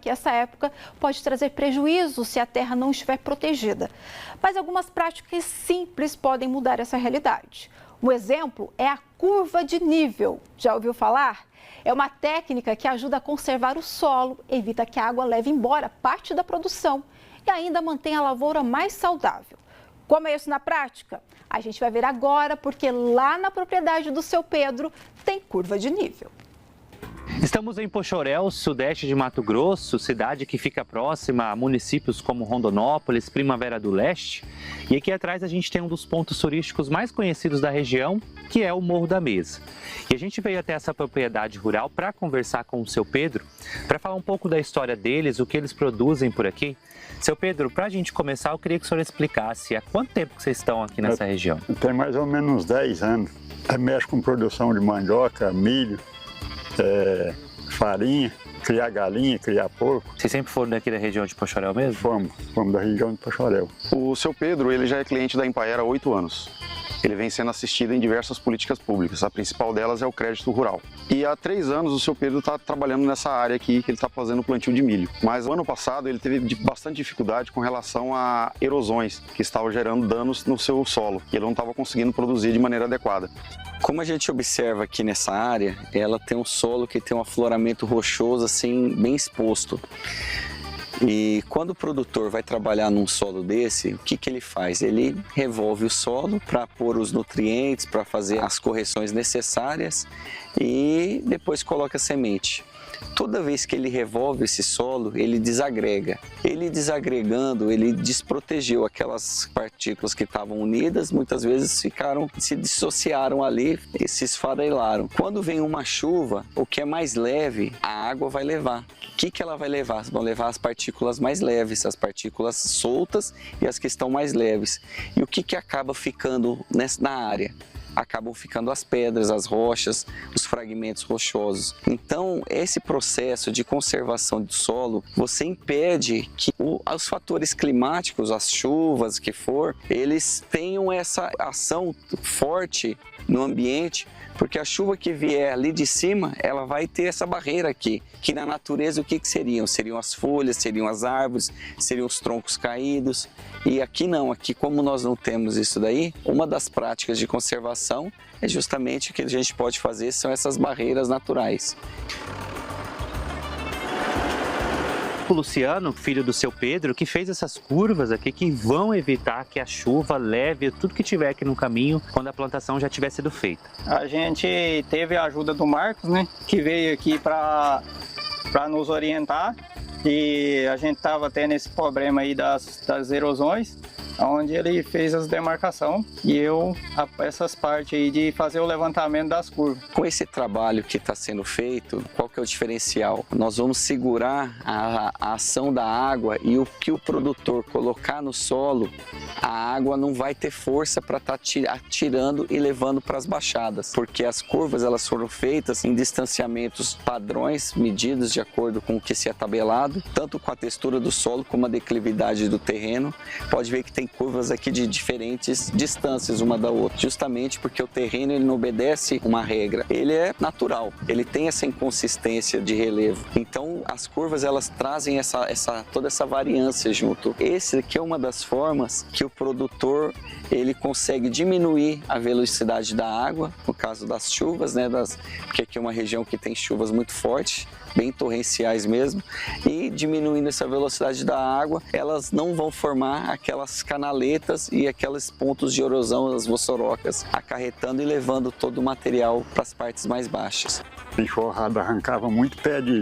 que essa época pode trazer prejuízo se a terra não estiver protegida. Mas algumas práticas simples podem mudar essa realidade. Um exemplo é a curva de nível. Já ouviu falar? É uma técnica que ajuda a conservar o solo, evita que a água leve embora parte da produção e ainda mantém a lavoura mais saudável. Como é isso na prática? A gente vai ver agora, porque lá na propriedade do seu Pedro tem curva de nível. Estamos em Poxoréu, sudeste de Mato Grosso, cidade que fica próxima a municípios como Rondonópolis, Primavera do Leste. E aqui atrás a gente tem um dos pontos turísticos mais conhecidos da região, que é o Morro da Mesa. E a gente veio até essa propriedade rural para conversar com o seu Pedro, para falar um pouco da história deles, o que eles produzem por aqui. Seu Pedro, para a gente começar, eu queria que o senhor explicasse há quanto tempo que vocês estão aqui nessa região? Tem mais ou menos uns 10 anos. Mexe com produção de mandioca, milho, farinha, criar galinha, criar porco. Vocês sempre foram daqui da região de Poxoréu mesmo? Fomos da região de Poxoréu. O seu Pedro, ele já é cliente da Empaer há 8 anos. Ele vem sendo assistido em diversas políticas públicas, a principal delas é o crédito rural. E há 3 anos o seu Pedro está trabalhando nessa área aqui, que ele está fazendo plantio de milho. Mas o ano passado ele teve bastante dificuldade com relação a erosões, que estavam gerando danos no seu solo, e ele não estava conseguindo produzir de maneira adequada. Como a gente observa aqui nessa área, ela tem um solo que tem um afloramento rochoso assim, bem exposto. E quando o produtor vai trabalhar num solo desse, o que ele faz? Ele revolve o solo para pôr os nutrientes, para fazer as correções necessárias e depois coloca a semente. Toda vez que ele revolve esse solo, ele desagrega. Ele desagregando, ele desprotegeu aquelas partículas que estavam unidas, muitas vezes se dissociaram ali e se esfarelaram. Quando vem uma chuva, o que é mais leve, a água vai levar. O que ela vai levar? Vão levar as partículas mais leves, as partículas soltas e as que estão mais leves. E o que acaba ficando na área? Acabam ficando as pedras, as rochas, os fragmentos rochosos. Então, esse processo de conservação do solo, você impede que os fatores climáticos, as chuvas que for, eles tenham essa ação forte no ambiente, porque a chuva que vier ali de cima, ela vai ter essa barreira aqui, que na natureza o que seriam? Seriam as folhas, seriam as árvores, seriam os troncos caídos. E aqui não, aqui como nós não temos isso daí, uma das práticas de conservação é justamente o que a gente pode fazer, são essas barreiras naturais. O Luciano, filho do seu Pedro, que fez essas curvas aqui que vão evitar que a chuva leve tudo que tiver aqui no caminho quando a plantação já tiver sido feita. A gente teve a ajuda do Marcos, né, que veio aqui para nos orientar, e a gente estava tendo esse problema aí das erosões, onde ele fez as demarcações e essas partes aí de fazer o levantamento das curvas. Com esse trabalho que está sendo feito, qual que é o diferencial? Nós vamos segurar a ação da água, e o que o produtor colocar no solo, a água não vai ter força para estar tirando e levando para as baixadas, porque as curvas elas foram feitas em distanciamentos padrões, medidos de acordo com o que se é tabelado, tanto com a textura do solo como a declividade do terreno. Pode ver que tem curvas aqui de diferentes distâncias uma da outra, justamente porque o terreno ele não obedece uma regra, ele é natural, ele tem essa inconsistência de relevo. Então as curvas elas trazem toda essa variância junto. Esse aqui é uma das formas que o produtor ele consegue diminuir a velocidade da água, no caso das chuvas, né, porque aqui é uma região que tem chuvas muito fortes, bem torrenciais mesmo, e diminuindo essa velocidade da água, elas não vão formar aquelas canaletas e aqueles pontos de erosão, as vossorocas, acarretando e levando todo o material para as partes mais baixas. A enxurrada arrancava muito pé de